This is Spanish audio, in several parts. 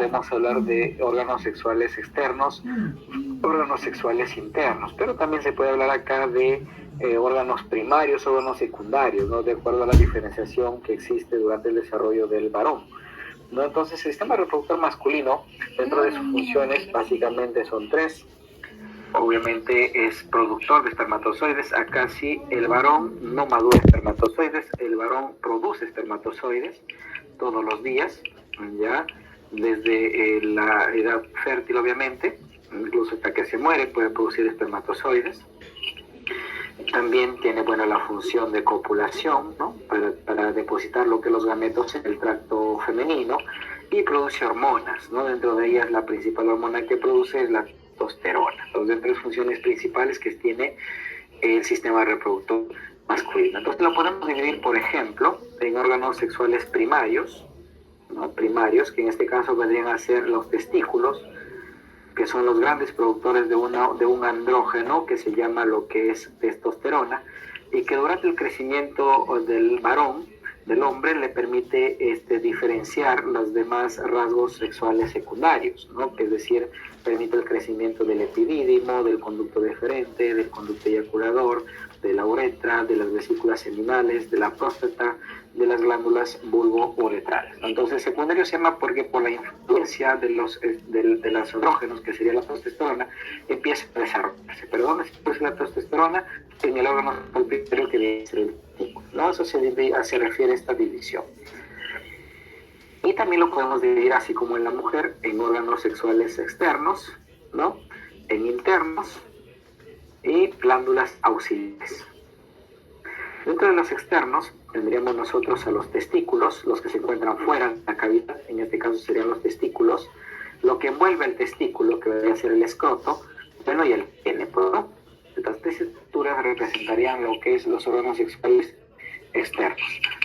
podemos hablar de órganos sexuales externos, órganos sexuales internos, pero también se puede hablar acá de órganos primarios, órganos secundarios, ¿no? De acuerdo a la diferenciación que existe durante el desarrollo del varón, ¿no? Entonces, el sistema reproductor masculino, dentro de sus funciones, básicamente son tres. Obviamente es productor de espermatozoides. Acá sí, el varón no madura espermatozoides, el varón produce espermatozoides todos los días, ya, desde la edad fértil, obviamente, incluso hasta que se muere puede producir espermatozoides. También tiene, bueno, la función de copulación, ¿no? Para depositar lo que los gametos en el tracto femenino, y produce hormonas, ¿no? Dentro de ellas la principal hormona que produce es la testosterona. Entonces, tres funciones principales que tiene el sistema reproductor masculino. Entonces, lo podemos dividir, por ejemplo, en órganos sexuales primarios, ¿no? Primarios, que en este caso vendrían a ser los testículos, que son los grandes productores de un andrógeno que se llama lo que es testosterona, y que durante el crecimiento del varón, del hombre, le permite diferenciar los demás rasgos sexuales secundarios, ¿no? Que es decir, permite el crecimiento del epidídimo, del conducto deferente, del conducto eyaculador, de la uretra, de las vesículas seminales, de la próstata, de las glándulas vulvo-uretrales. Entonces, secundario se llama porque por la influencia de los andrógenos, que sería la testosterona, empieza a desarrollarse. ¿Pero dónde se produce la testosterona? En el órgano primario que viene a ser el testículo, ¿no? Eso se refiere a esta división. Y también lo podemos dividir, así como en la mujer, en órganos sexuales externos, ¿no? En internos y glándulas auxiliares. Dentro de los externos tendríamos nosotros a los testículos, los que se encuentran fuera de la cavidad, en este caso serían los testículos, lo que envuelve el testículo, que debería ser el escroto, bueno, y el pene, ¿no? Estas tres estructuras representarían lo que es los órganos sexuales externos.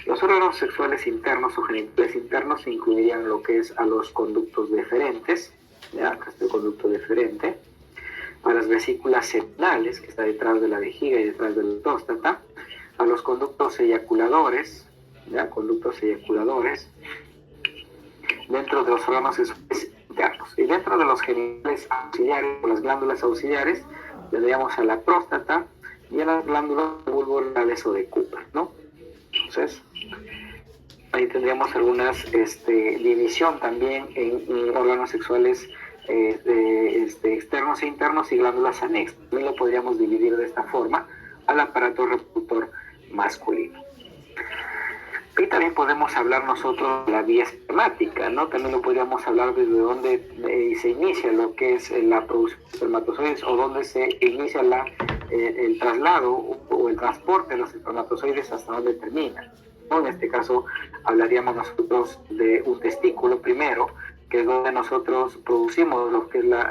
Los órganos sexuales internos o genitales internos incluirían lo que es a los conductos deferentes, ya, acá está el conducto deferente, a las vesículas seminales, que está detrás de la vejiga y detrás de la próstata, a los conductos eyaculadores, ¿ya? Conductos eyaculadores, dentro de los órganos sexuales internos. Y dentro de los genitales auxiliares, o las glándulas auxiliares, tendríamos a la próstata y a las glándulas vulvolares o de Cooper, ¿no? Entonces, ahí tendríamos algunas división también en órganos sexuales externos e internos y glándulas anexas. También lo podríamos dividir de esta forma al aparato reproductor masculino. Y también podemos hablar nosotros de la vía espermática, ¿no? También lo podríamos hablar desde donde se inicia lo que es la producción de espermatozoides, o donde se inicia el traslado o el transporte de los espermatozoides hasta donde termina, ¿no? En este caso hablaríamos nosotros de un testículo primero, que es donde nosotros producimos lo que es la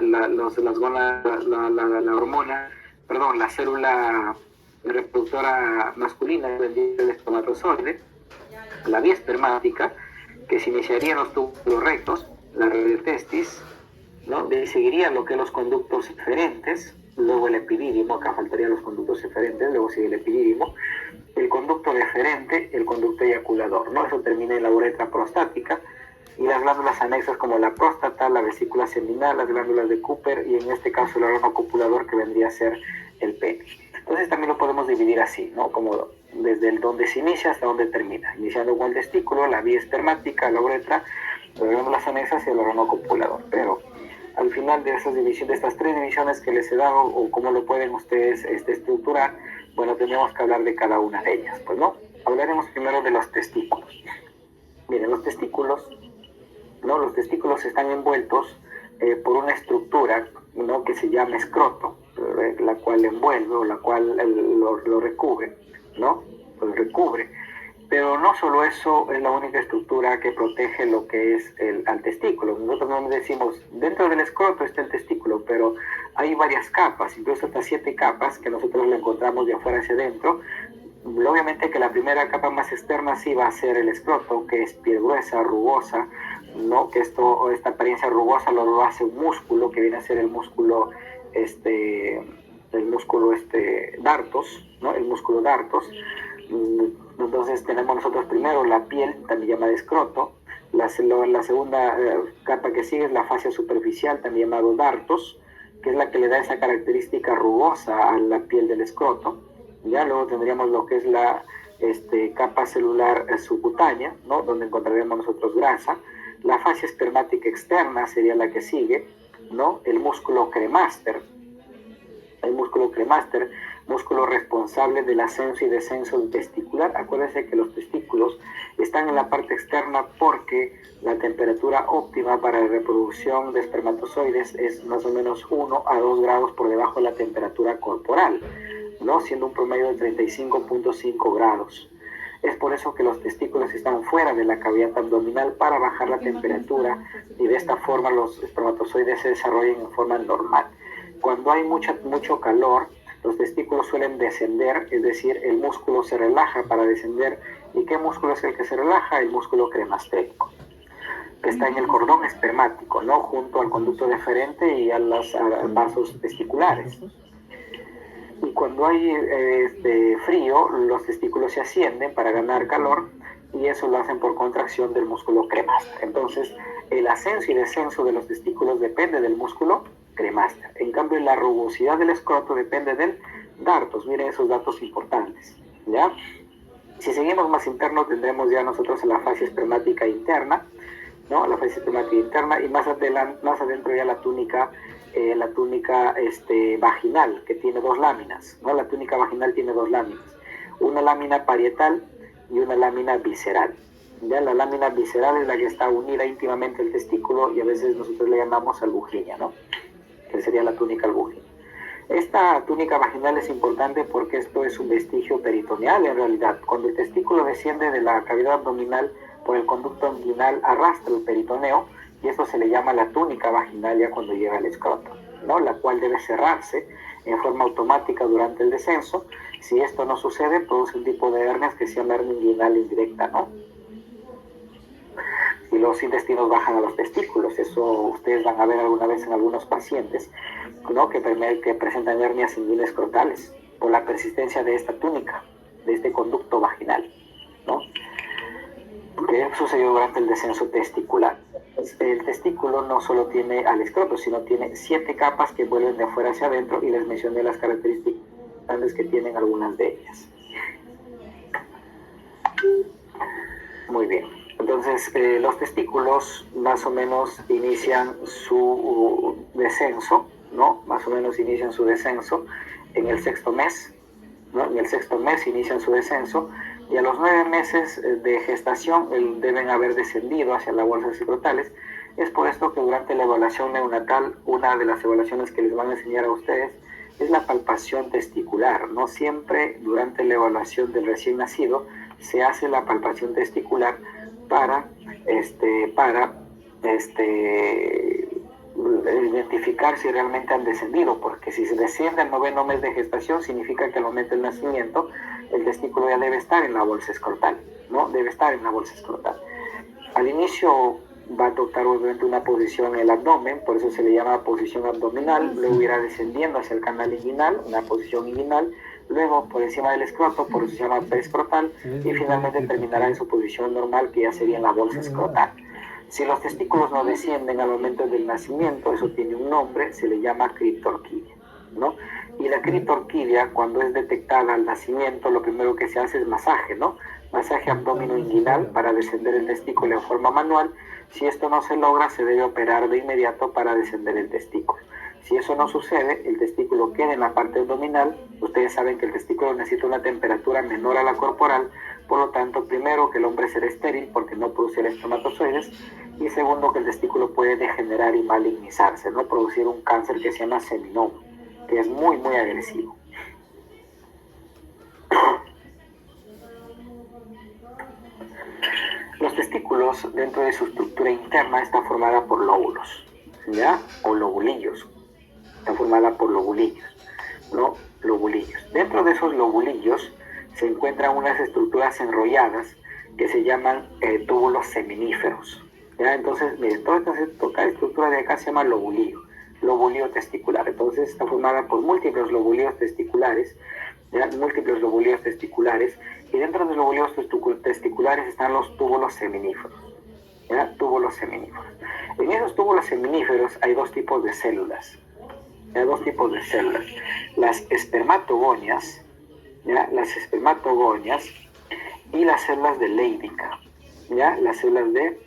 hormona, perdón, la célula reproductora masculina del espermatozoide, la vía espermática, que se iniciaría en los túbulos rectos, la radiotestis, ¿no? De ahí seguirían lo que es los conductos eferentes, luego el epidídimo, acá faltarían los conductos eferentes, luego sigue el epidídimo, el conducto deferente, el conducto eyaculador, ¿no? Eso termina en la uretra prostática, y las glándulas anexas como la próstata, la vesícula seminal, las glándulas de Cooper, y en este caso el órgano copulador, que vendría a ser el pene. Entonces también lo podemos dividir así, ¿no? Como desde donde se inicia hasta donde termina, iniciando con el testículo, la vía espermática, la uretra, las glándulas anexas y el órgano copulador. Pero al final de estas tres divisiones que les he dado, o cómo lo pueden ustedes estructurar, bueno, tendremos que hablar de cada una de ellas, pues, ¿no? Hablaremos primero de los testículos. Miren, los testículos, ¿no? Los testículos están envueltos por una estructura, ¿no? Que se llama escroto, la cual envuelve o la cual lo recubre, ¿no? Pues recubre. Pero no solo eso es la única estructura que protege lo que es al testículo. Nosotros no decimos, dentro del escroto está el testículo, pero hay varias capas, incluso hasta 7 capas, que nosotros lo encontramos de afuera hacia adentro. Obviamente que la primera capa más externa sí va a ser el escroto, que es piel gruesa, rugosa, ¿no? Que esta apariencia rugosa lo hace un músculo, que viene a ser el músculo dartos, ¿no? El músculo dartos. Entonces tenemos nosotros primero la piel, también llamada escroto, La segunda capa que sigue es la fascia superficial, también llamado dartos, que es la que le da esa característica rugosa a la piel del escroto. Ya luego tendríamos lo que es la capa celular subcutánea, ¿no? Donde encontraremos nosotros grasa. La fascia espermática externa sería la que sigue, ¿no? El músculo cremaster, músculo responsable del ascenso y descenso testicular. Acuérdense que los testículos están en la parte externa porque la temperatura óptima para la reproducción de espermatozoides es más o menos 1 a 2 grados por debajo de la temperatura corporal, ¿no? Siendo un promedio de 35.5 grados. Es por eso que los testículos están fuera de la cavidad abdominal para bajar la temperatura y de esta forma los espermatozoides se desarrollan en forma normal. Cuando hay mucho calor, los testículos suelen descender, es decir, el músculo se relaja para descender. ¿Y qué músculo es el que se relaja? El músculo cremastérico, que está en el cordón espermático, ¿no? Junto al conducto deferente y a los vasos testiculares. Y cuando hay frío, los testículos se ascienden para ganar calor y eso lo hacen por contracción del músculo cremaster. Entonces, el ascenso y descenso de los testículos depende del músculo cremaster. En cambio, la rugosidad del escroto depende del dartos. Miren esos datos importantes, ¿ya? Si seguimos más interno, tendremos ya nosotros la fascia espermática interna, ¿no? La fascia espermática interna y más adentro ya la túnica vaginal, que tiene 2 láminas, ¿no? La túnica vaginal tiene 2 láminas, una lámina parietal y una lámina visceral. Ya la lámina visceral es la que está unida íntimamente al testículo y a veces nosotros le llamamos albuginia, ¿no? Que sería la túnica albuginia. Esta túnica vaginal es importante porque esto es un vestigio peritoneal en realidad. Cuando el testículo desciende de la cavidad abdominal por el conducto inguinal, arrastra el peritoneo y eso se le llama la túnica vaginal ya cuando llega al escroto, ¿no? La cual debe cerrarse en forma automática durante el descenso. Si esto no sucede, produce un tipo de hernias que se llama hernia inguinal indirecta, ¿no? Y los intestinos bajan a los testículos. Eso ustedes van a ver alguna vez en algunos pacientes, ¿no? que presentan hernias inguinoescrotales por la persistencia de esta túnica, de este conducto vaginal, ¿no? Que sucedió durante el descenso testicular. El testículo no solo tiene al escroto, sino tiene 7 capas que vuelven de afuera hacia adentro y les mencioné las características que tienen algunas de ellas. Muy bien. Entonces, los testículos más o menos inician su descenso, ¿no? Más o menos inician su descenso en el 6º mes, ¿no? En el 6º mes inician su descenso y a los 9 meses de gestación deben haber descendido hacia las bolsas escrotales. Es por esto que durante la evaluación neonatal, una de las evaluaciones que les van a enseñar a ustedes es la palpación testicular. No siempre durante la evaluación del recién nacido se hace la palpación testicular para identificar si realmente han descendido, porque si se desciende al 9º mes de gestación significa que al momento del nacimiento el testículo ya debe estar en la bolsa escrotal, ¿no? Debe estar en la bolsa escrotal. Al inicio va a adoptar obviamente una posición en el abdomen, por eso se le llama posición abdominal, luego irá descendiendo hacia el canal inguinal, una posición inguinal, luego por encima del escroto, por eso se llama preescrotal, y finalmente terminará en su posición normal, que ya sería en la bolsa escrotal. Si los testículos no descienden al momento del nacimiento, eso tiene un nombre, se le llama criptorquidia, ¿no? Y la criptorquidia, cuando es detectada al nacimiento, lo primero que se hace es masaje, ¿no? Masaje abdomino-inguinal para descender el testículo en forma manual. Si esto no se logra, se debe operar de inmediato para descender el testículo. Si eso no sucede, el testículo queda en la parte abdominal. Ustedes saben que el testículo necesita una temperatura menor a la corporal, por lo tanto, primero, que el hombre será estéril porque no produce espermatozoides, y segundo, que el testículo puede degenerar y malignizarse, ¿no? Producir un cáncer que se llama seminoma, que es muy, muy agresivo. Los testículos, dentro de su estructura interna, está formada por lóbulos, ¿ya? O lobulillos. Está formada por lobulillos, ¿no? Lobulillos. Dentro de esos lobulillos se encuentran unas estructuras enrolladas que se llaman túbulos seminíferos, ¿ya? Entonces, miren, toda esta estructura de acá se llama lobulillo testicular. Entonces, está formada por múltiples lobulillos testiculares, ¿ya? Múltiples lobulillos testiculares, y dentro de los lobulillos testiculares están los túbulos seminíferos. ¿ya? Túbulos seminíferos. En esos túbulos seminíferos hay dos tipos de células. Hay dos tipos de células. Las espermatogonias, ¿ya? Las espermatogonias y las células de Leydica, ¿ya? Las células de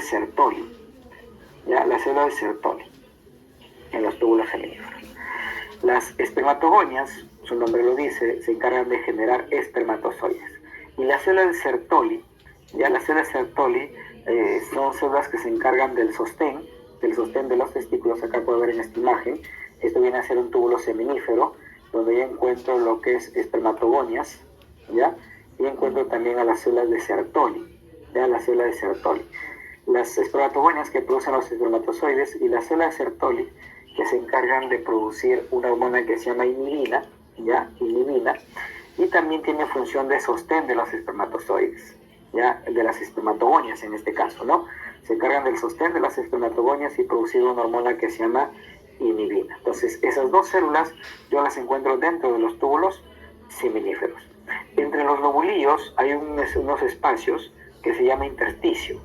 Sertoli, ¿ya? Las células de Sertoli en los túbulos seminíferos. Las espermatogonias, su nombre lo dice, se encargan de generar espermatozoides. Y las células de Sertoli, ya las células de Sertoli son células que se encargan del sostén de los testículos. Acá puedo ver en esta imagen, esto viene a ser un túbulo seminífero, donde ya encuentro lo que es espermatogonias, ¿ya? Y encuentro también a las células de Sertoli, ¿ya? Las células de Sertoli. Las espermatogonias que producen los espermatozoides y las células de Sertoli que se encargan de producir una hormona que se llama inhibina, ¿ya? Inhibina, y también tiene función de sostén de los espermatozoides, ¿ya? De las espermatogonias en este caso, ¿no? Se encargan del sostén de las espermatogonias y producir una hormona que se llama inhibina. Entonces, esas dos células yo las encuentro dentro de los túbulos seminíferos. Entre los lobulillos hay unos espacios que se llama intersticio,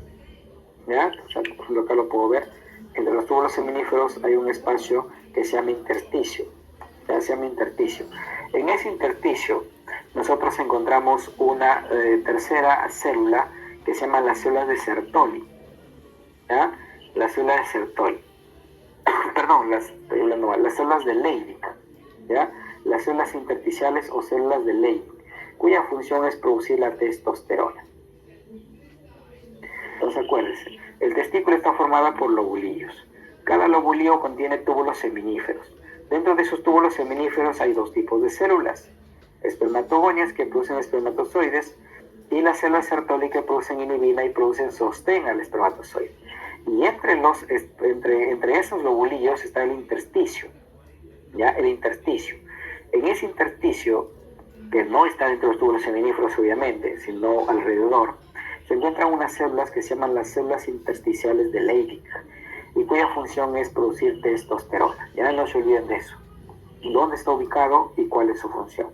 ¿ya? O sea, por ejemplo, acá lo puedo ver. Entre los túbulos seminíferos hay un espacio que se llama intersticio, ¿ya? Se llama intersticio. En ese intersticio nosotros encontramos una tercera célula que se llama las células de Sertoli, ¿ya? Las células de Sertoli. Perdón, las células de Leydig, ¿ya? Las células intersticiales o células de Leydig, cuya función es producir la testosterona. Entonces acuérdense, el testículo está formado por lobulillos. Cada lobulillo contiene túbulos seminíferos. Dentro de esos túbulos seminíferos hay dos tipos de células: espermatogonias, que producen espermatozoides, y las células Sertoli, que producen inhibina y producen sostén al espermatozoide. Y entre esos lobulillos está el intersticio, ¿ya? El intersticio. En ese intersticio, que no está dentro de los túbulos seminíferos obviamente, sino alrededor, se encuentran unas células que se llaman las células intersticiales de Leydig, y cuya función es producir testosterona. Ya no se olviden de eso. ¿Dónde está ubicado y cuál es su función?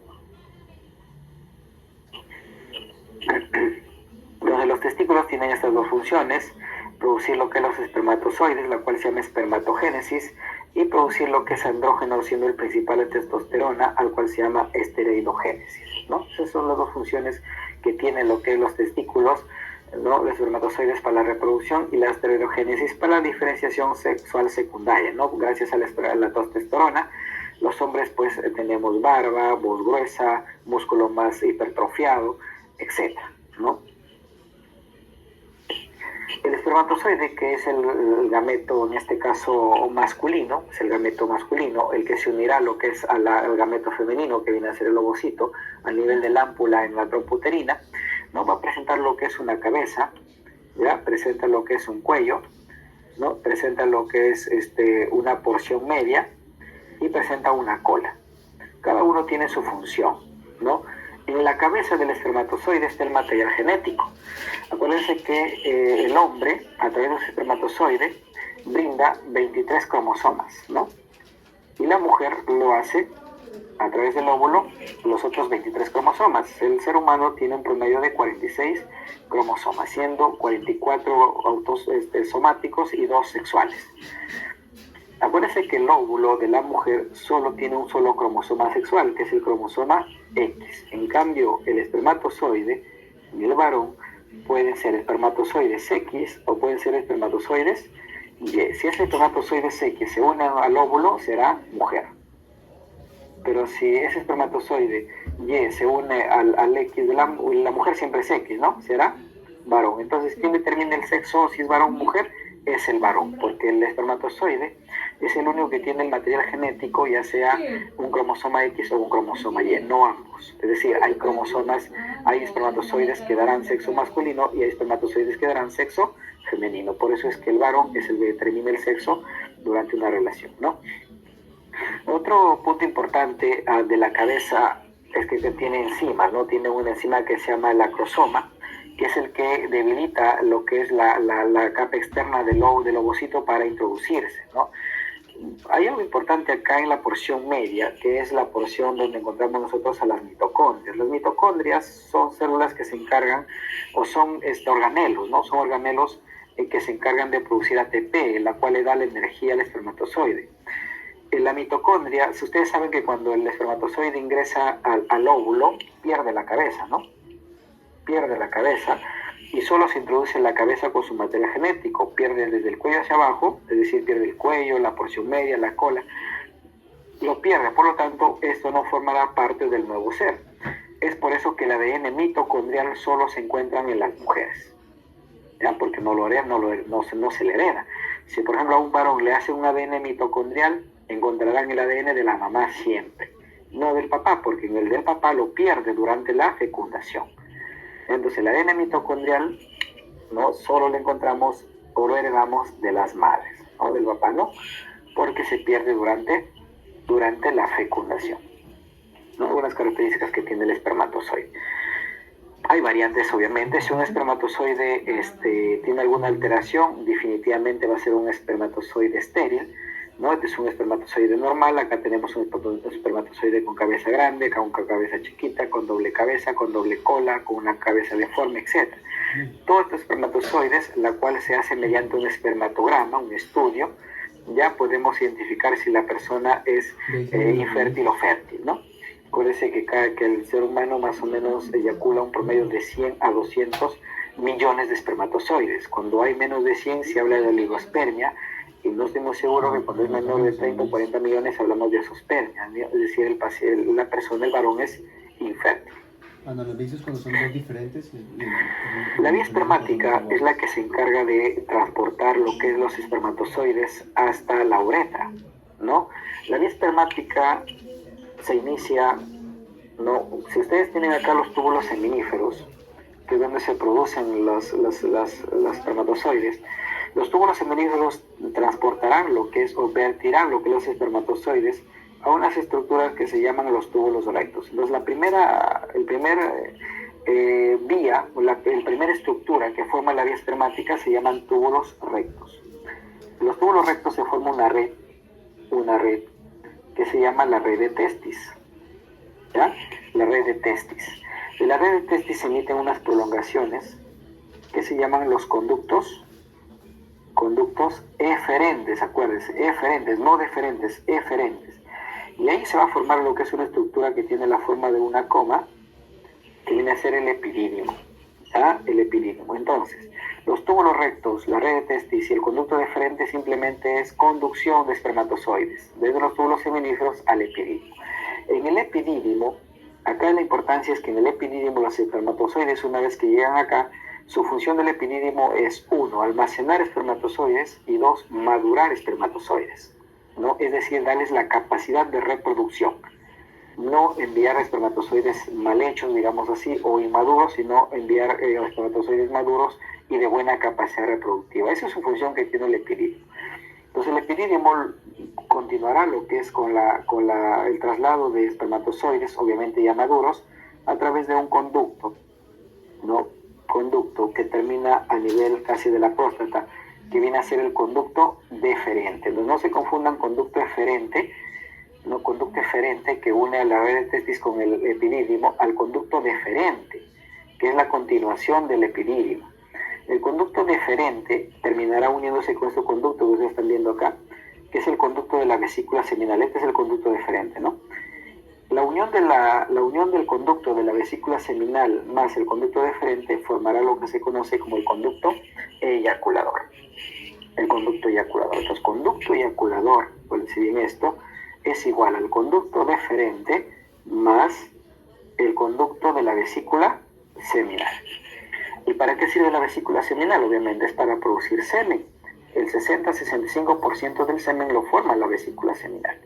Entonces, los testículos tienen estas dos funciones: producir lo que es los espermatozoides, la cual se llama espermatogénesis, y producir lo que es andrógeno, siendo el principal la testosterona, al cual se llama esteroidogénesis, ¿no? Esas son las dos funciones que tienen lo que es los testículos, ¿no? Los espermatozoides para la reproducción y la esteroidogénesis para la diferenciación sexual secundaria, ¿no? Gracias a la testosterona, los hombres pues tenemos barba, voz gruesa, músculo más hipertrofiado, etc., ¿no? El espermatozoide, que es el gameto, en este caso masculino, es el gameto masculino, el que se unirá a lo que es al gameto femenino, que viene a ser el ovocito, a nivel de la ámpula en la trompa uterina, ¿no? Va a presentar lo que es una cabeza, ¿ya? Presenta lo que es un cuello, ¿no? Presenta lo que es una porción media y presenta una cola. Cada uno tiene su función, ¿no? En la cabeza del espermatozoide está el material genético. Acuérdense que el hombre, a través de su espermatozoide, brinda 23 cromosomas, ¿no? Y la mujer lo hace a través del óvulo, los otros 23 cromosomas. El ser humano tiene un promedio de 46 cromosomas, siendo 44 somáticos y 2 sexuales. Acuérdense que el óvulo de la mujer solo tiene un solo cromosoma sexual, que es el cromosoma X. En cambio, el espermatozoide y el varón pueden ser espermatozoides X o pueden ser espermatozoides Y. Si ese espermatozoides X se une al óvulo, será mujer. Pero si ese espermatozoide Y se une al X de la mujer, siempre es X, ¿no? Será varón. Entonces, ¿quién determina el sexo, si es varón o mujer? Es el varón, porque el espermatozoide es el único que tiene el material genético, ya sea un cromosoma X o un cromosoma Y, no ambos. Es decir, hay cromosomas, hay espermatozoides que darán sexo masculino y hay espermatozoides que darán sexo femenino. Por eso es que el varón es el que determina el sexo durante una relación, ¿no? Otro punto importante de la cabeza es que tiene enzimas, ¿no? Tiene una enzima que se llama el acrosoma, que es el que debilita lo que es la capa externa del ovocito para introducirse, ¿no? hay algo importante acá en la porción media, que es la porción donde encontramos nosotros a las mitocondrias. Las mitocondrias son células que se encargan, o son organelos, ¿no? Son organelos que se encargan de producir ATP, la cual le da la energía al espermatozoide. En la mitocondria, si ustedes saben que cuando el espermatozoide ingresa al óvulo, pierde la cabeza, ¿no? Pierde la cabeza y solo se introduce en la cabeza con su material genético. Pierde desde el cuello hacia abajo, es decir, pierde el cuello, la porción media, la cola. Lo pierde, por lo tanto, esto no formará parte del nuevo ser. Es por eso que el ADN mitocondrial solo se encuentra en las mujeres, ¿ya? Porque no se le hereda. Si, por ejemplo, a un varón le hace un ADN mitocondrial, encontrarán el ADN de la mamá siempre, no del papá, porque en el del papá lo pierde durante la fecundación. Entonces el ADN mitocondrial, ¿no? Solo lo encontramos o lo heredamos de las madres, ¿no? Del papá no, porque se pierde durante la fecundación, ¿no? Algunas características que tiene el espermatozoide. Hay variantes, obviamente. Si un espermatozoide tiene alguna alteración, definitivamente va a ser un espermatozoide estéril, ¿no? Este es un espermatozoide normal. Acá tenemos un espermatozoide con cabeza grande, con cabeza chiquita, con doble cabeza, con doble cola, con una cabeza deforme, etc. Todos estos espermatozoides, la cual se hace mediante un espermatograma, un estudio, ya podemos identificar si la persona es infértil o fértil, ¿no? Acuérdense que el ser humano más o menos eyacula un promedio de 100 a 200 millones de espermatozoides. Cuando hay menos de 100 se habla de oligospermia, y no estamos seguros que cuando es menor de 30 o 40 millones hablamos de azoospermia, es decir, la persona, el varón, es infértil. Analogías cuando son dos diferentes. La vía espermática es la que se encarga de transportar lo que es los espermatozoides hasta la uretra, ¿no? La vía espermática se inicia, ¿no? Si ustedes tienen acá los túbulos seminíferos, que es donde se producen los espermatozoides, los túbulos seminíferos transportarán lo que es, o vertirán lo que es los espermatozoides a unas estructuras que se llaman los túbulos rectos. Entonces la primera estructura que forma la vía espermática se llaman túbulos rectos. En los túbulos rectos se forma una red que se llama la red de testis, ¿ya? La red de testis. De la red de testis se emiten unas prolongaciones que se llaman los conductos eferentes, acuérdense, eferentes, no deferentes, eferentes. Y ahí se va a formar lo que es una estructura que tiene la forma de una coma, que viene a ser el epidídimo, ¿ya? El epidídimo. Entonces, los túbulos rectos, la red de testis y el conducto deferente simplemente es conducción de espermatozoides, desde los túbulos seminíferos al epidídimo. En el epidídimo, acá la importancia es que en el epidídimo los espermatozoides, una vez que llegan acá, su función del epidídimo es 1, almacenar espermatozoides, y 2, madurar espermatozoides, ¿no? Es decir, darles la capacidad de reproducción. No enviar espermatozoides mal hechos, digamos así, o inmaduros, sino enviar espermatozoides maduros y de buena capacidad reproductiva. Esa es su función que tiene el epidídimo. Entonces el epidídimo continuará lo que es con el traslado de espermatozoides, obviamente ya maduros, a través de un conducto, ¿no? Conducto que termina a nivel casi de la próstata, que viene a ser el conducto deferente. Entonces no se confundan conducto eferente, no conducto eferente que une a la red de testis con el epidídimo, al conducto deferente, que es la continuación del epidídimo. El conducto deferente terminará uniéndose con este conducto que ustedes están viendo acá, que es el conducto de la vesícula seminal. Este es el conducto deferente, ¿no? La unión del conducto de la vesícula seminal más el conducto deferente formará lo que se conoce como el conducto eyaculador. El conducto eyaculador. Entonces, conducto eyaculador, acuérdense bien esto, es igual al conducto deferente más el conducto de la vesícula seminal. ¿Y para qué sirve la vesícula seminal? Obviamente es para producir semen. El 60-65% del semen lo forma la vesícula seminal.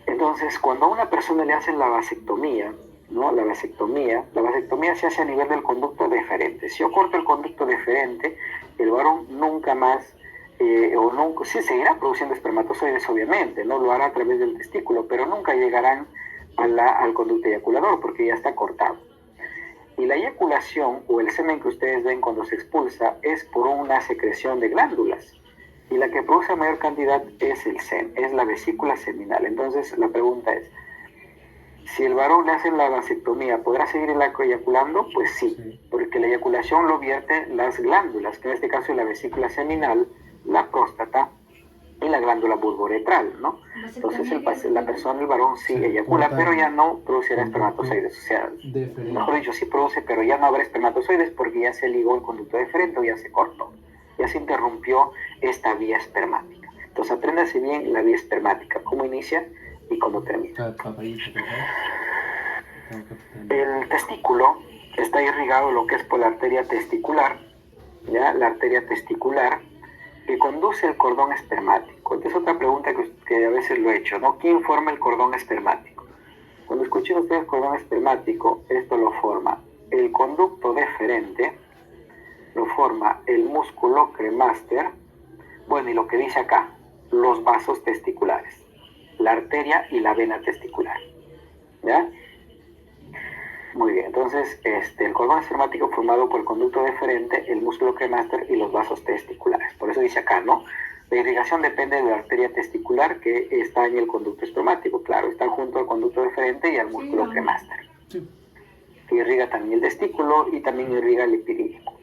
Entonces, cuando a una persona le hacen la vasectomía, ¿no? La vasectomía se hace a nivel del conducto deferente. Si yo corto el conducto deferente, el varón nunca más, sí seguirá produciendo espermatozoides, obviamente, no lo hará a través del testículo, pero nunca llegarán al conducto eyaculador porque ya está cortado. Y la eyaculación o el semen que ustedes ven cuando se expulsa es por una secreción de glándulas. y la que produce mayor cantidad es la vesícula seminal. Entonces la pregunta es, si el varón le hacen la vasectomía, ¿podrá seguir eyaculando? Pues sí, porque la eyaculación lo vierte las glándulas, que en este caso es la vesícula seminal, la próstata y la glándula bulboretral, ¿no? Entonces la persona, el varón sí eyacula, pero ya no producirá espermatozoides. O sea, mejor dicho, sí produce, pero ya no habrá espermatozoides porque ya se ligó el conducto deferente o ya se cortó. Ya se interrumpió esta vía espermática. Entonces apréndase bien la vía espermática, cómo inicia y cómo termina. El testículo está irrigado lo que es por la arteria testicular, ¿ya? La arteria testicular que conduce el cordón espermático. Esta es otra pregunta que a veces lo he hecho, ¿no? ¿Quién forma el cordón espermático? Cuando escuchen ustedes cordón espermático, esto lo forma el conducto deferente, lo forma el músculo cremaster, bueno, y lo que dice acá, los vasos testiculares, la arteria y la vena testicular, ¿ya? Muy bien, entonces el cordón espermático formado por el conducto deferente, el músculo cremaster y los vasos testiculares. Por eso dice acá, ¿no? La irrigación depende de la arteria testicular que está en el conducto espermático. Claro, están junto al conducto deferente y al músculo cremaster. Sí. Que irriga también el testículo y también irriga el epidídimo.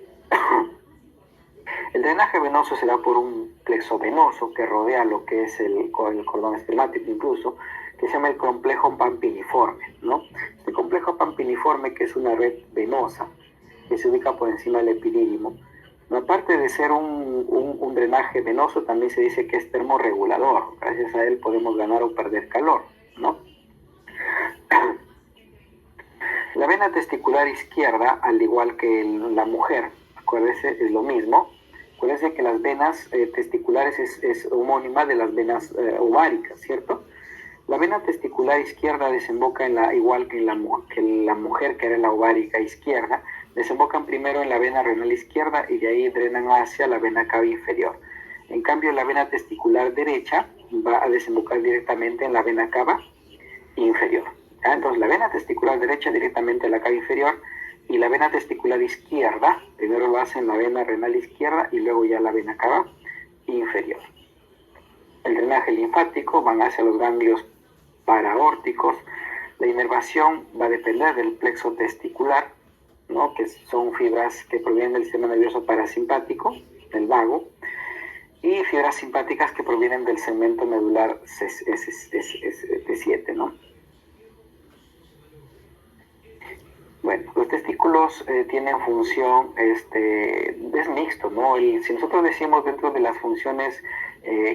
El drenaje venoso se da por un plexo venoso que rodea lo que es el cordón espermático incluso, que se llama el complejo pampiniforme, ¿no? El complejo pampiniforme, que es una red venosa que se ubica por encima del epidídimo, ¿no? Aparte de ser un drenaje venoso, también se dice que es termorregulador. Gracias a él podemos ganar o perder calor, ¿no? La vena testicular izquierda, al igual que la mujer, acuérdense, es lo mismo. Acuérdense que las venas testiculares es homónima de las venas ováricas, ¿cierto? La vena testicular izquierda desemboca igual que la mujer, que era la ovárica izquierda, desembocan primero en la vena renal izquierda y de ahí drenan hacia la vena cava inferior. En cambio, la vena testicular derecha va a desembocar directamente en la vena cava inferior. ¿Ya? Entonces, la vena testicular derecha directamente a la cava inferior y la vena testicular izquierda, primero lo hace en la vena renal izquierda y luego ya la vena cava inferior. El drenaje linfático van hacia los ganglios paraórticos. La inervación va a depender del plexo testicular, ¿no? Que son fibras que provienen del sistema nervioso parasimpático, del vago, y fibras simpáticas que provienen del segmento medular T7, ¿no? Bueno, los testículos tienen función, es mixto, ¿no? Si nosotros decimos dentro de las funciones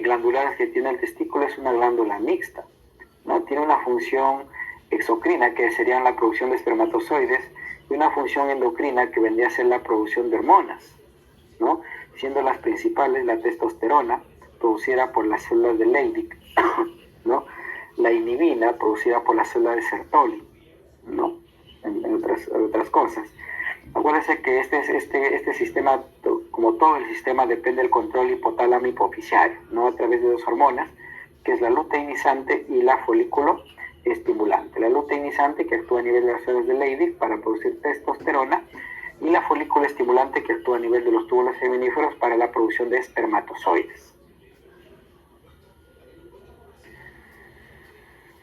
glandulares que tiene el testículo, es una glándula mixta, ¿no? Tiene una función exocrina, que sería la producción de espermatozoides, y una función endocrina, que vendría a ser la producción de hormonas, ¿no? Siendo las principales la testosterona, producida por las células de Leydig, ¿no? La inhibina, producida por las células de Sertoli, ¿no? En otras cosas. Acuérdense que este sistema, como todo el sistema, depende del control hipotálamo hipoficiario, ¿no? A través de dos hormonas, que es la luteinizante y la folículo estimulante. La luteinizante, que actúa a nivel de las células de Leydig para producir testosterona, y la folículo estimulante, que actúa a nivel de los túbulos seminíferos para la producción de espermatozoides.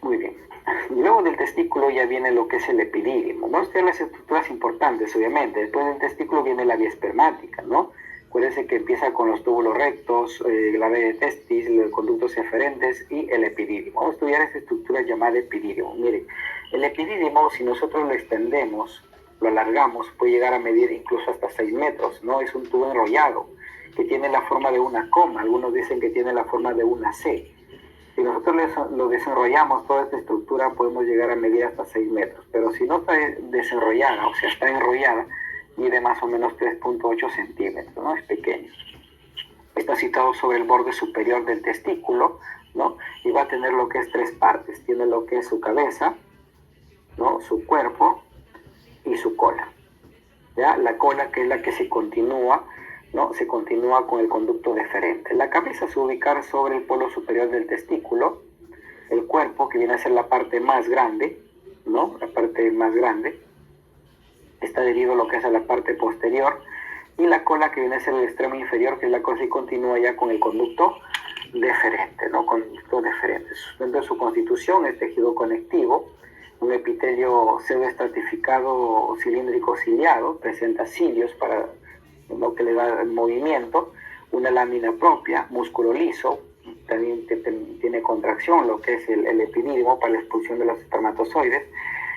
Muy bien. Luego del testículo ya viene lo que es el epidídimo, ¿no? Estas son las estructuras importantes, obviamente. Después del testículo viene la vía espermática, ¿no? Acuérdense que empieza con los túbulos rectos, la vía de testis, los conductos eferentes y el epidídimo. Vamos a estudiar esta estructura llamada epidídimo. Miren, el epidídimo, si nosotros lo extendemos, lo alargamos, puede llegar a medir incluso hasta 6 metros, ¿no? Es un tubo enrollado que tiene la forma de una coma. Algunos dicen que tiene la forma de una C. Si nosotros lo desenrollamos, toda esta estructura, podemos llegar a medir hasta 6 metros. Pero si no está desenrollada, o sea, está enrollada, mide más o menos 3.8 centímetros, ¿no? Es pequeño. Está situado sobre el borde superior del testículo, ¿no? Y va a tener lo que es 3 partes. Tiene lo que es su cabeza, ¿no? Su cuerpo y su cola. ¿Ya? La cola, que es la que se continúa, ¿no? Se continúa con el conducto deferente. La cabeza se ubica sobre el polo superior del testículo. El cuerpo, que viene a ser la parte más grande, ¿no? La parte más grande, está adherido a lo que es a la parte posterior. y la cola que viene a ser el extremo inferior, que es la cosa y continúa ya con el conducto deferente, ¿no? Conducto deferente. Dentro de su constitución es tejido conectivo, un epitelio pseudoestratificado cilíndrico ciliado, presenta cilios para lo que le da el movimiento, una lámina propia, músculo liso, también tiene contracción, lo que es el epidídimo para la expulsión de los espermatozoides,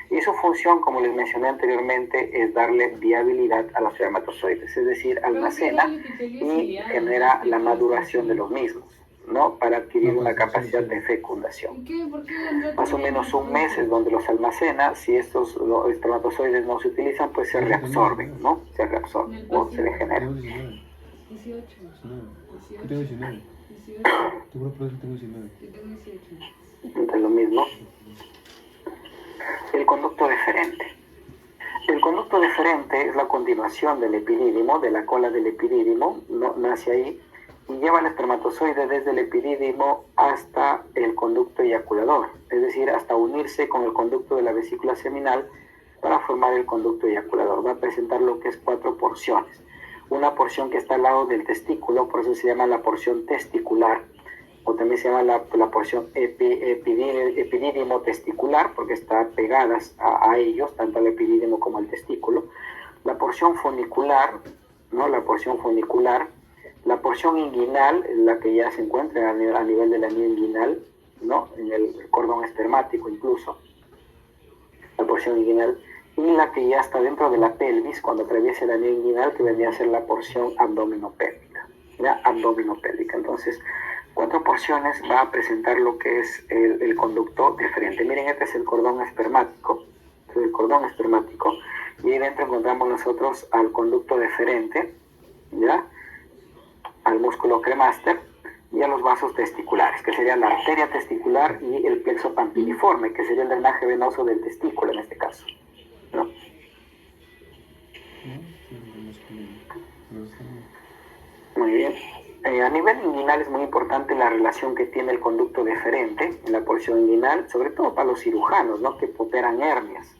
y su función, como les mencioné anteriormente, es darle viabilidad a los espermatozoides, es decir, almacena y genera la maduración de los mismos, ¿no? Para adquirir una capacidad de fecundación. Más o menos un mes es donde los almacena. Si estos los espermatozoides no se utilizan, pues se reabsorben, ¿no? Se reabsorben o se degeneran. 18. Yo tengo 19. Tú por eso tengo 19. Yo tengo 18. Entonces lo mismo. El conducto deferente. El conducto deferente es la continuación del epidídimo, de la cola del epidídimo, ¿no? Nace ahí y lleva el espermatozoide desde el epidídimo hasta el conducto eyaculador, es decir, hasta unirse con el conducto de la vesícula seminal para formar el conducto eyaculador. Va a presentar lo que es 4 porciones. Una porción que está al lado del testículo, por eso se llama la porción testicular, o también se llama la porción epidídimo testicular, porque está pegadas a ellos, tanto al epidídimo como al testículo. La porción funicular, ¿no? La porción funicular. La porción inguinal es la que ya se encuentra a nivel del anillo inguinal, ¿no? En el cordón espermático incluso. La porción inguinal. Y la que ya está dentro de la pelvis, cuando atraviesa el anillo inguinal, que vendría a ser la porción abdominopélvica. ¿Ya? Abdominopélvica. Entonces, 4 porciones va a presentar lo que es el conducto deferente. Miren, este es el cordón espermático. Este es el cordón espermático. Y ahí dentro encontramos nosotros al conducto deferente, ¿ya? Al músculo cremaster y a los vasos testiculares, que sería la arteria testicular y el plexo pampiliforme, que sería el drenaje venoso del testículo en este caso, ¿no? Muy bien. A nivel inguinal es muy importante la relación que tiene el conducto deferente en la porción inguinal, sobre todo para los cirujanos, ¿no? Que operan hernias.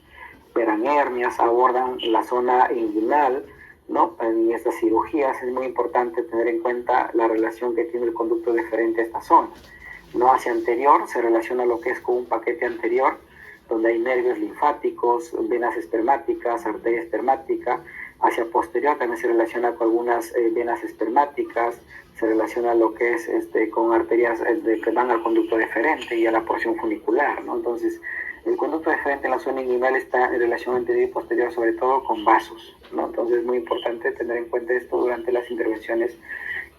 Operan hernias, abordan la zona inguinal, ¿no? En estas cirugías es muy importante tener en cuenta la relación que tiene el conducto deferente a esta zona. No hacia anterior, se relaciona lo que es con un paquete anterior, donde hay nervios linfáticos, venas espermáticas, arteria espermática. Hacia posterior también se relaciona con algunas venas espermáticas, se relaciona lo que es con arterias que van al conducto deferente y a la porción funicular, ¿no? Entonces, el conducto deferente en la zona inguinal está en relación anterior y posterior, sobre todo con vasos, ¿no? Entonces es muy importante tener en cuenta esto durante las intervenciones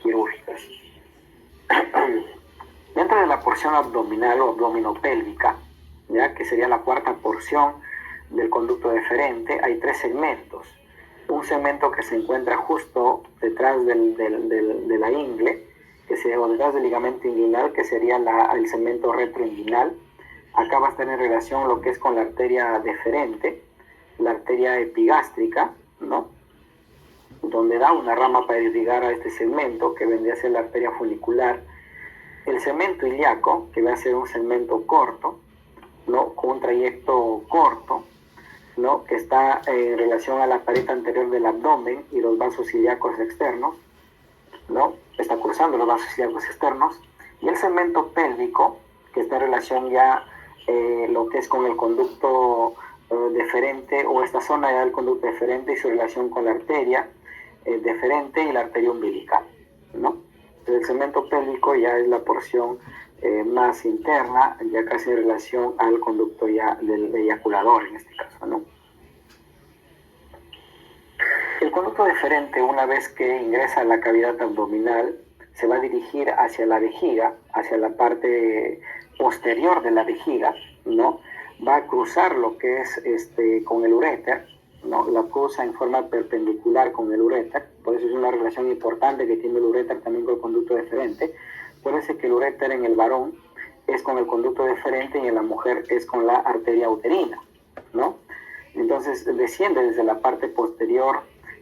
quirúrgicas. Dentro de la porción abdominal o abdominopélvica, ¿ya? Que sería la 4ª porción del conducto deferente, hay 3 segmentos. Un segmento que se encuentra justo detrás de la ingle, que sería detrás del ligamento inguinal, que sería el segmento retroinguinal. Acá va a estar en relación lo que es con la arteria deferente, la arteria epigástrica, ¿no? Donde da una rama para irrigar a este segmento, que vendría a ser la arteria funicular. El segmento ilíaco, que va a ser un segmento corto, ¿no? Con un trayecto corto, ¿no? Que está en relación a la pared anterior del abdomen y los vasos ilíacos externos, ¿no? Está cruzando los vasos ilíacos externos. Y el segmento pélvico, que está en relación ya lo que es con el conducto deferente, o esta zona ya del conducto deferente y su relación con la arteria deferente y la arteria umbilical, ¿no? Entonces, el segmento pélvico ya es la porción más interna, ya casi en relación al conducto ya del eyaculador en este caso, ¿no? El conducto deferente, una vez que ingresa a la cavidad abdominal, se va a dirigir hacia la vejiga, hacia la parte posterior de la vejiga, ¿no? Va a cruzar lo que es con el uréter, ¿no? La cruza en forma perpendicular con el uréter, por eso es una relación importante que tiene el uréter también con el conducto deferente. Puede ser que el uréter en el varón es con el conducto deferente y en la mujer es con la arteria uterina, ¿no? Entonces desciende desde la parte posterior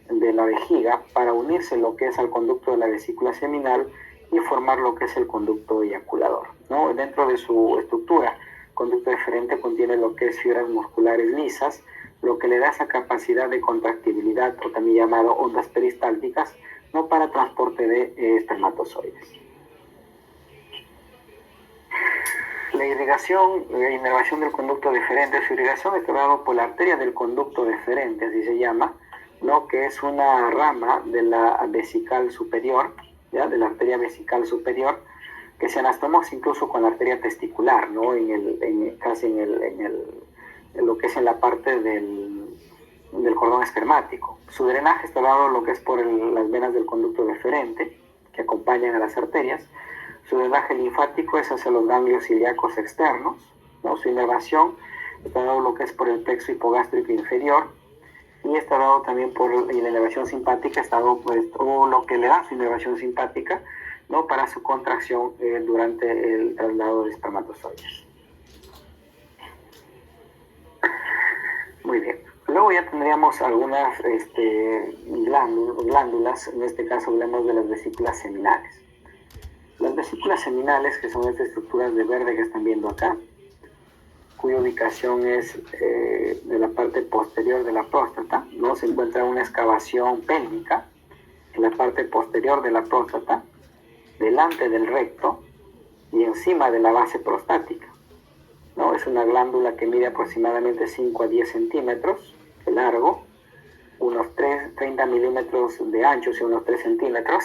de la vejiga para unirse lo que es al conducto de la vesícula seminal y formar lo que es el conducto eyaculador, ¿no? Dentro de su estructura, el conducto deferente contiene lo que es fibras musculares lisas, lo que le da esa capacidad de contractibilidad, o también llamado ondas peristálticas, no para transporte de espermatozoides. La irrigación e inervación del conducto deferente. Su irrigación está dado por la arteria del conducto deferente, así se llama, ¿no? Que es una rama de la vesical superior, ¿ya? De la arteria vesical superior, que se anastomosa incluso con la arteria testicular, ¿no? Casi en lo que es en la parte del cordón espermático. Su drenaje está dado lo que es por las venas del conducto deferente, que acompañan a las arterias. Su drenaje linfático es hacia los ganglios ilíacos externos, ¿no? Su inervación está dado lo que es por el plexo hipogástrico inferior, y está dado también y la inervación simpática está dado o lo que le da su inervación simpática, ¿no? Para su contracción durante el traslado de espermatozoides. Muy bien. Luego ya tendríamos algunas glándulas, en este caso hablamos de las vesículas seminales. Las vesículas seminales, que son estas estructuras de verde que están viendo acá, cuya ubicación es de la parte posterior de la próstata, ¿no? Se encuentra una excavación pélvica en la parte posterior de la próstata, delante del recto y encima de la base prostática, ¿no? Es una glándula que mide aproximadamente 5 a 10 centímetros de largo, unos 30 milímetros de ancho, y unos 3 centímetros,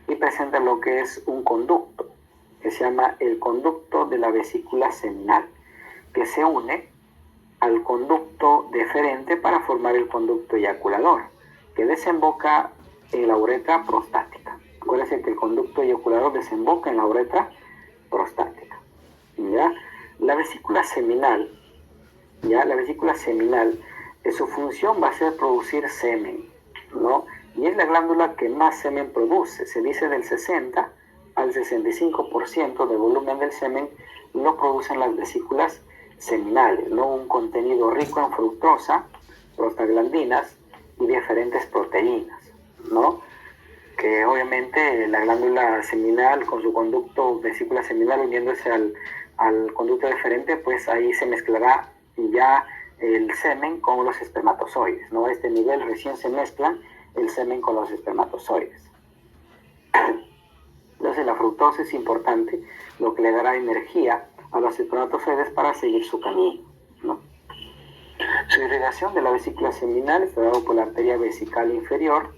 y presenta lo que es un conducto, que se llama el conducto de la vesícula seminal, que se une al conducto deferente para formar el conducto eyaculador, que desemboca en la uretra prostática. Acuérdense que el conducto eyaculador desemboca en la uretra prostática, ¿ya? La vesícula seminal, su función va a ser producir semen, ¿no? Y es la glándula que más semen produce. Se dice del 60 al 65% de volumen del semen lo producen las vesículas seminales, ¿no? Un contenido rico en fructosa, prostaglandinas y diferentes proteínas, ¿no? Que obviamente la glándula seminal con su conducto vesícula seminal uniéndose al conducto deferente, pues ahí se mezclará ya el semen con los espermatozoides, ¿no? A este nivel recién se mezclan el semen con los espermatozoides. Entonces la fructosa es importante, lo que le dará energía a los espermatozoides para seguir su camino, ¿no? Su irrigación de la vesícula seminal está dado por la arteria vesical inferior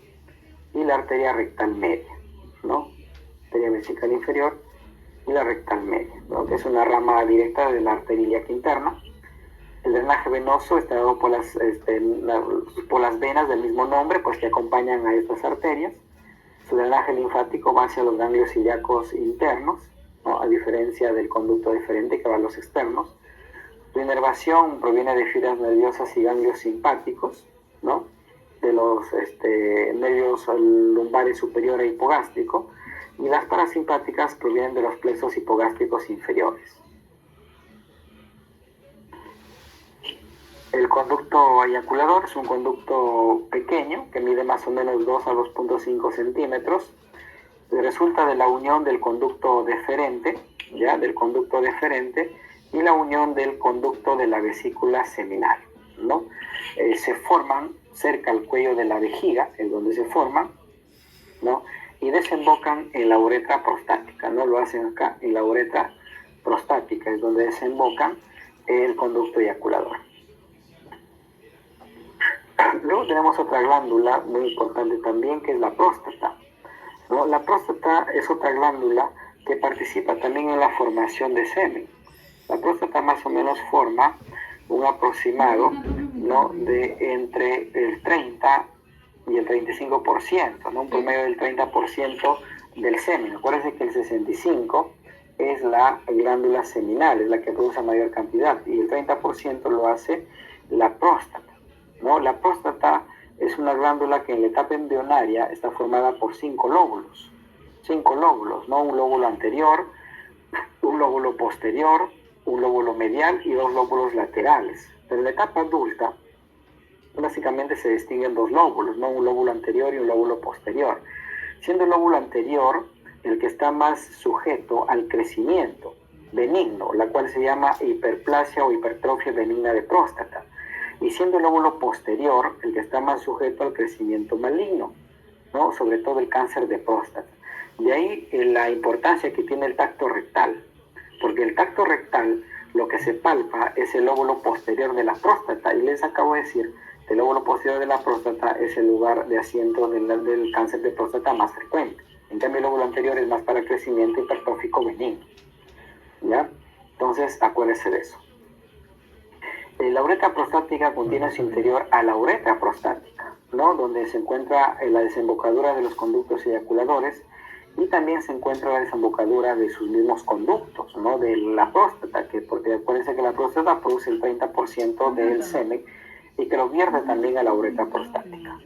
y la arteria rectal media, ¿no? Arteria vesical inferior y la rectal media, ¿no? Que es una rama directa de la arteria ilíaca interna. El drenaje venoso está dado por las venas del mismo nombre, pues que acompañan a estas arterias. Su drenaje linfático va hacia los ganglios ilíacos internos, ¿no? A diferencia del conducto deferente que va a los externos. Su inervación proviene de fibras nerviosas y ganglios simpáticos, ¿no? De los nervios lumbares superior e hipogástrico, y las parasimpáticas provienen de los plexos hipogástricos inferiores. El conducto eyaculador es un conducto pequeño que mide más o menos 2 a 2.5 centímetros. Resulta de la unión del conducto deferente, ¿ya? Del conducto deferente y la unión del conducto de la vesícula seminal, ¿no? Se forman cerca al cuello de la vejiga, es donde se forman, ¿no? Y desembocan en la uretra prostática, ¿no? Lo hacen acá, en la uretra prostática, es donde desembocan el conducto eyaculador. Luego tenemos otra glándula muy importante también, que es la próstata, ¿no? La próstata es otra glándula que participa también en la formación de semen. La próstata más o menos forma un aproximado, ¿no? De entre el 30 y el 35%, ¿no? Un promedio del 30% del semen. Acuérdense que el 65% es la glándula seminal, es la que produce mayor cantidad, y el 30% lo hace la próstata, ¿no? La próstata es una glándula que en la etapa embrionaria está formada por 5 lóbulos, ¿no? Un lóbulo anterior, un lóbulo posterior, un lóbulo medial y 2 lóbulos laterales. Pero en la etapa adulta, básicamente se distinguen 2 lóbulos, ¿no? Un lóbulo anterior y un lóbulo posterior, siendo el lóbulo anterior el que está más sujeto al crecimiento benigno, la cual se llama hiperplasia o hipertrofia benigna de próstata. y siendo el óvulo posterior el que está más sujeto al crecimiento maligno, ¿no? Sobre todo el cáncer de próstata. De ahí la importancia que tiene el tacto rectal, porque el tacto rectal lo que se palpa es el óvulo posterior de la próstata, y les acabo de decir que el óvulo posterior de la próstata es el lugar de asiento del cáncer de próstata más frecuente. En cambio el óvulo anterior es más para crecimiento hipertrófico benigno, ¿ya? Entonces acuérdense de eso. La uretra prostática contiene en su interior a la uretra prostática, ¿no? Donde se encuentra la desembocadura de los conductos eyaculadores, y también se encuentra la desembocadura de sus mismos conductos, ¿no? De la próstata, porque acuérdense que la próstata produce el 30% del semen y que lo vierte también a la uretra prostática.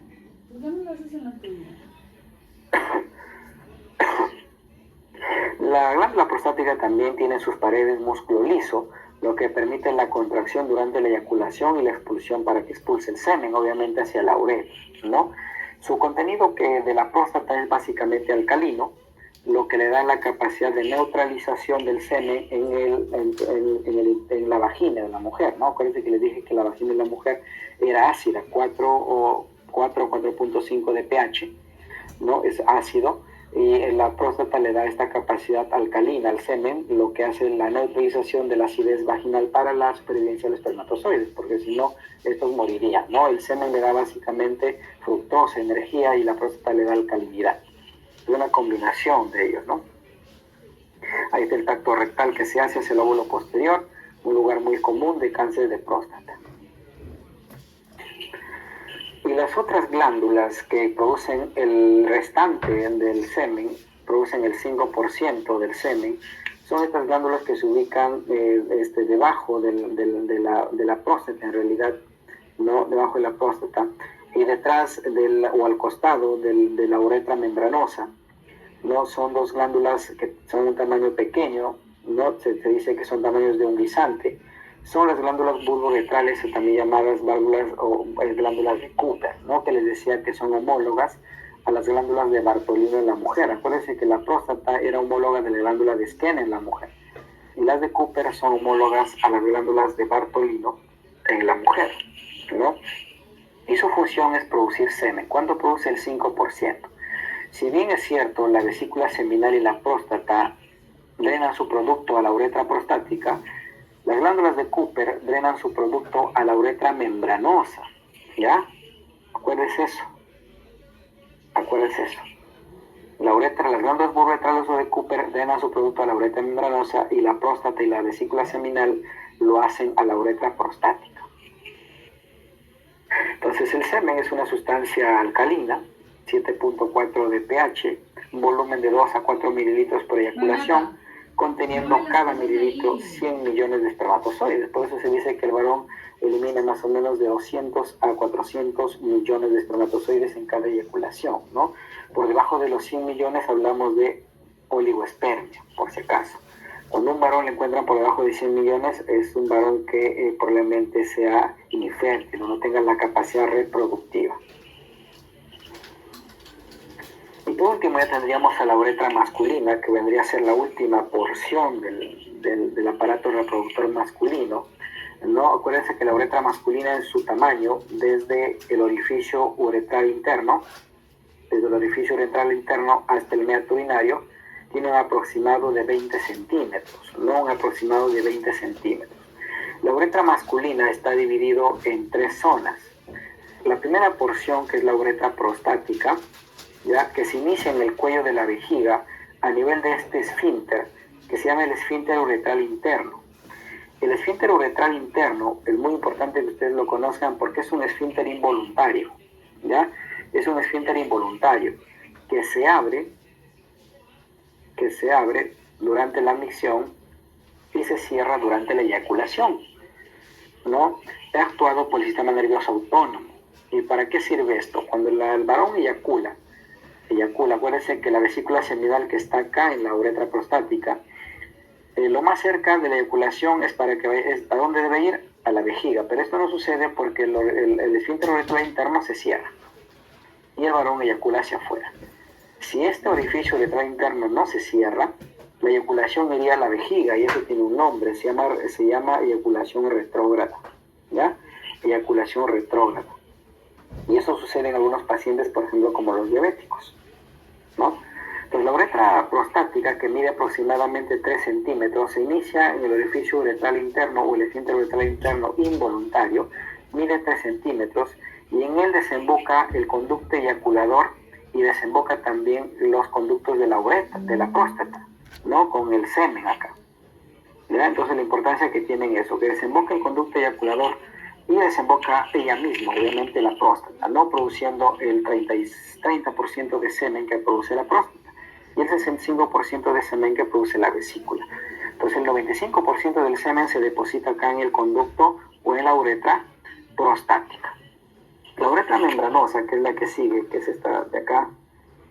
La glándula prostática también tiene en sus paredes músculo liso, lo que permite la contracción durante la eyaculación y la expulsión para que expulse el semen, obviamente hacia la uretra, ¿no? Su contenido de la próstata es básicamente alcalino, lo que le da la capacidad de neutralización del semen en la vagina de la mujer, ¿no? Acuérdense que les dije que la vagina de la mujer era ácida, 4.5 de pH, ¿no? Es ácido, y la próstata le da esta capacidad alcalina al semen, lo que hace la neutralización de la acidez vaginal para la supervivencia de los espermatozoides, porque si no, estos morirían, ¿no? El semen le da básicamente fructosa, energía, y la próstata le da alcalinidad. Es una combinación de ellos, ¿no? Ahí está el tacto rectal que se hace hacia el óvulo posterior, un lugar muy común de cáncer de próstata. Y las otras glándulas que producen el restante del semen, producen el 5% del semen, son estas glándulas que se ubican debajo de la próstata, en realidad, ¿no? Debajo de la próstata, y detrás o al costado de la uretra membranosa, ¿no? Son dos glándulas que son de un tamaño pequeño, ¿no? Se dice que son tamaños de un guisante. Son las glándulas bulboretrales, también llamadas glándulas de Cooper, ¿no? Que les decía que son homólogas a las glándulas de Bartolino en la mujer. Acuérdense que la próstata era homóloga de la glándula de Skene en la mujer, y las de Cooper son homólogas a las glándulas de Bartolino en la mujer, ¿no? Y su función es producir semen. ¿Cuánto produce? El 5%. Si bien es cierto, la vesícula seminal y la próstata drenan su producto a la uretra prostática, las glándulas de Cooper drenan su producto a la uretra membranosa, ¿ya? Acuérdense eso. Acuérdense eso. Las glándulas bulboretrales de Cooper drenan su producto a la uretra membranosa, y la próstata y la vesícula seminal lo hacen a la uretra prostática. Entonces el semen es una sustancia alcalina, 7.4 de pH, un volumen de 2 a 4 mililitros por eyaculación, conteniendo cada mililitro 100 millones de espermatozoides. Por eso se dice que el varón elimina más o menos de 200 a 400 millones de espermatozoides en cada eyaculación, ¿no? Por debajo de los 100 millones hablamos de oligoespermia, por si acaso. Cuando un varón le encuentran por debajo de 100 millones, es un varón que probablemente sea infértil o no tenga la capacidad reproductiva. Y por último ya tendríamos a la uretra masculina, que vendría a ser la última porción del aparato reproductor masculino, ¿no? Acuérdense que la uretra masculina, en su tamaño, desde el orificio uretral interno hasta el meato urinario, tiene un aproximado de 20 centímetros, ¿no? Un aproximado de 20 centímetros. La uretra masculina está dividido en 3 zonas. La primera porción, que es la uretra prostática, ¿ya? Que se inicia en el cuello de la vejiga, a nivel de este esfínter, que se llama el esfínter uretral interno. El esfínter uretral interno es muy importante que ustedes lo conozcan, porque es un esfínter involuntario, ¿ya? Es un esfínter involuntario que se abre durante la micción y se cierra durante la eyaculación, ¿no? He actuado por el sistema nervioso autónomo. ¿Y para qué sirve esto? Cuando el varón eyacula, acuérdense que la vesícula seminal que está acá en la uretra prostática, lo más cerca de la eyaculación es ¿a dónde debe ir? A la vejiga, pero esto no sucede porque el esfínter uretral interno se cierra y el varón eyacula hacia afuera. Si este orificio uretral interno no se cierra, la eyaculación iría a la vejiga, y eso tiene un nombre, se llama eyaculación retrógrada, ¿ya? eyaculación retrógrada. Y eso sucede en algunos pacientes, por ejemplo, como los diabéticos, ¿no? Entonces, la uretra prostática, que mide aproximadamente 3 centímetros, se inicia en el orificio uretral interno o el esfínter uretral interno involuntario, mide 3 centímetros, y en él desemboca el conducto eyaculador y desemboca también los conductos de la uretra, de la próstata, ¿no? Con el semen acá. ¿Ya? Entonces, la importancia que tienen eso, que desemboca el conducto eyaculador y desemboca ella misma, obviamente, la próstata, no produciendo el 30% de semen que produce la próstata y el 65% de semen que produce la vesícula. Entonces, el 95% del semen se deposita acá en el conducto o en la uretra prostática. La uretra membranosa, que es la que sigue, que es esta de acá,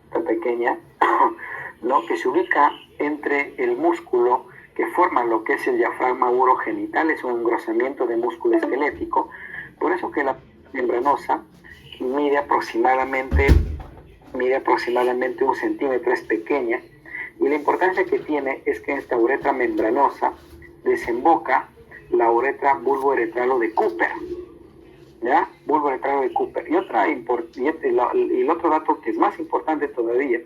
esta pequeña, ¿no? Que se ubica entre el músculo que forma lo que es el diafragma urogenital, es un engrosamiento de músculo esquelético. Por eso que la membranosa mide aproximadamente 1 centímetro, es pequeña, y la importancia que tiene es que en esta uretra membranosa desemboca la uretra bulbouretralo de Cooper, ¿ya? Bulbouretralo de Cooper. Y el otro dato que es más importante todavía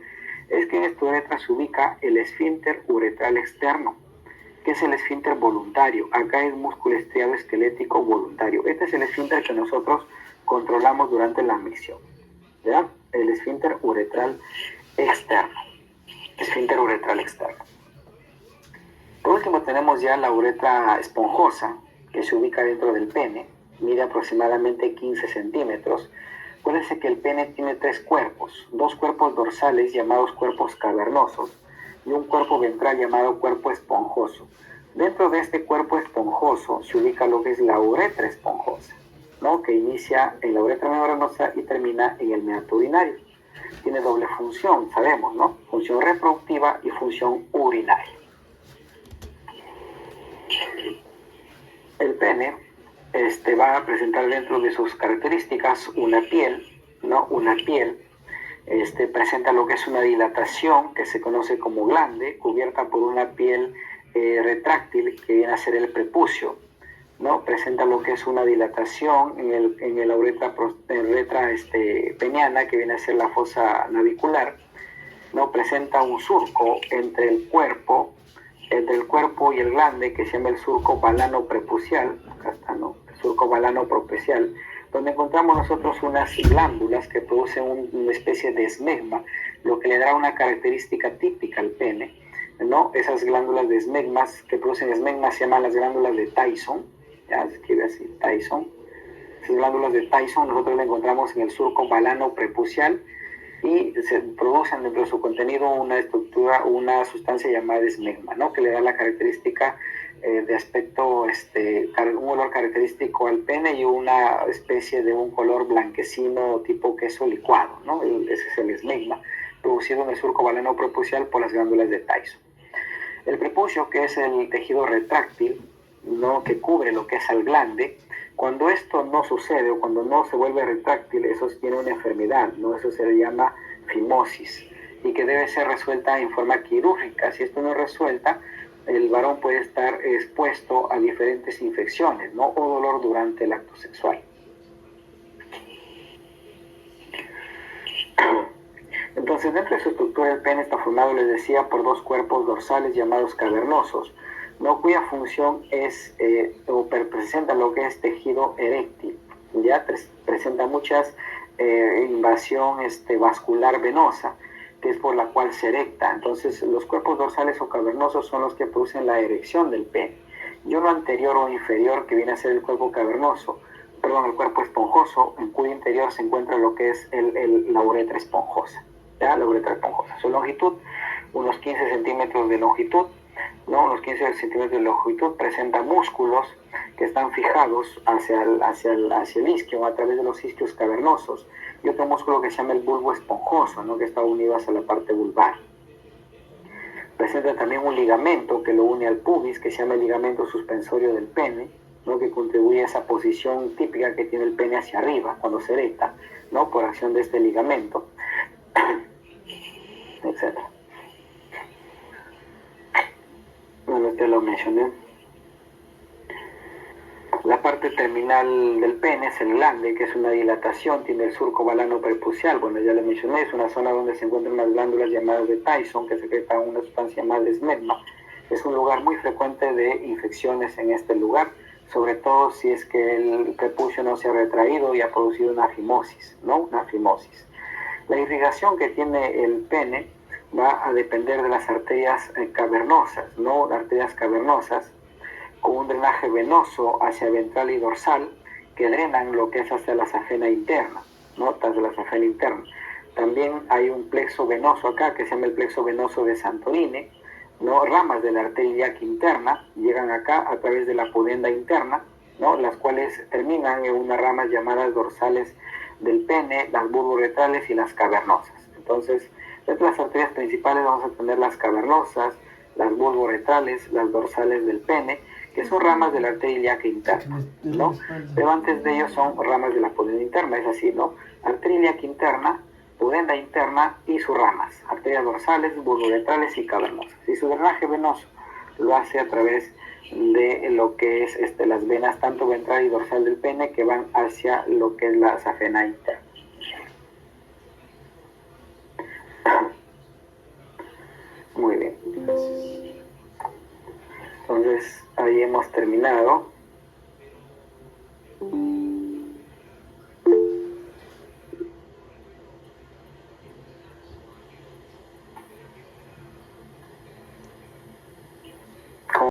es que en esta uretra se ubica el esfínter uretral externo, que es el esfínter voluntario. Acá es músculo estriado esquelético voluntario. Este es el esfínter que nosotros controlamos durante la micción, ¿ya? El esfínter uretral externo. Esfínter uretral externo. Por último tenemos ya la uretra esponjosa, que se ubica dentro del pene, mide aproximadamente 15 centímetros. Acuérdense que el pene tiene 3 cuerpos, 2 cuerpos dorsales llamados cuerpos cavernosos y un cuerpo ventral llamado cuerpo esponjoso. Dentro de este cuerpo esponjoso se ubica lo que es la uretra esponjosa, ¿no? Que inicia en la uretra membranosa y termina en el meato urinario. Tiene doble función, sabemos, ¿no? Función reproductiva y función urinaria. El pene va a presentar dentro de sus características una piel, ¿no? Una piel. Presenta lo que es una dilatación que se conoce como glande, cubierta por una piel retráctil que viene a ser el prepucio, ¿no? Presenta lo que es una dilatación en la uretra peniana, que viene a ser la fosa navicular, ¿no? Presenta un surco entre el cuerpo y el glande, que se llama el surco balano-prepucial, acá está, ¿no? El surco balano-prepucial, donde encontramos nosotros unas glándulas que producen una especie de esmegma, lo que le da una característica típica al pene, ¿no? Esas glándulas de esmegmas que producen esmegmas se llaman las glándulas de Tyson, ya se escribe así, Tyson. Esas glándulas de Tyson nosotros las encontramos en el surco balano-prepucial y se producen dentro de su contenido una sustancia llamada esmegma, ¿no? Que le da la característica de aspecto, un olor característico al pene y una especie de un color blanquecino tipo queso licuado, ¿no? Ese es el esmegma, producido en el surco balano-prepucial por las glándulas de Tyson. El prepucio, que es el tejido retráctil, ¿no? Que cubre lo que es al glande, cuando esto no sucede o cuando no se vuelve retráctil, eso tiene una enfermedad, ¿no? Eso se le llama fimosis y que debe ser resuelta en forma quirúrgica. Si esto no es resuelta, el varón puede estar expuesto a diferentes infecciones, ¿no? O dolor durante el acto sexual. Entonces, dentro de su estructura, el pene está formado, les decía, por 2 cuerpos dorsales llamados cavernosos, ¿no? Cuya función es, presenta lo que es tejido eréctil, ya presenta muchas invasión vascular venosa, que es por la cual se erecta. Entonces, los cuerpos dorsales o cavernosos son los que producen la erección del pene. Y uno anterior o inferior, que viene a ser el cuerpo cavernoso, el cuerpo esponjoso, en cuyo interior se encuentra lo que es la uretra esponjosa, ¿ya? La uretra esponjosa. Su longitud, unos 15 centímetros de longitud, ¿no? Unos 15 centímetros de longitud, presenta músculos que están fijados hacia el isquio, a través de los isquios cavernosos, y otro músculo que se llama el bulbo esponjoso, ¿no? Que está unido hacia la parte vulvar. Presenta también un ligamento que lo une al pubis, que se llama el ligamento suspensorio del pene, ¿no? Que contribuye a esa posición típica que tiene el pene hacia arriba cuando se erecta, ¿no? Por acción de este ligamento, etc. Bueno, te lo mencioné. La parte terminal del pene es el glande, que es una dilatación, tiene el surco balano prepucial. Bueno, ya le mencioné, es una zona donde se encuentran unas glándulas llamadas de Tyson, que secretan una sustancia llamada esmegma. Es un lugar muy frecuente de infecciones en este lugar, sobre todo si es que el prepucio no se ha retraído y ha producido una fimosis, ¿no? Una fimosis. La irrigación que tiene el pene va a depender de las arterias cavernosas, ¿no? Arterias cavernosas, con un drenaje venoso hacia ventral y dorsal, que drenan lo que es hacia la safena interna, ¿no? Hacia la safena interna. También hay un plexo venoso acá, que se llama el plexo venoso de Santorini, ¿no? Ramas de la arteria ilíaca interna llegan acá a través de la pudenda interna, ¿no? Las cuales terminan en unas ramas llamadas dorsales del pene, las bulboretrales y las cavernosas. Entonces, dentro de las arterias principales vamos a tener las cavernosas, las bulboretrales, las dorsales del pene, que son ramas de la arteria ilíaca interna, ¿no? Pero antes de ellos son ramas de la pudenda interna, es así, ¿no? Arteria ilíaca interna, pudenda interna y sus ramas, arterias dorsales, bulboretrales y cavernosas. Y su drenaje venoso lo hace a través de lo que es las venas tanto ventral y dorsal del pene, que van hacia lo que es la safena interna. Muy bien. Entonces ahí hemos terminado.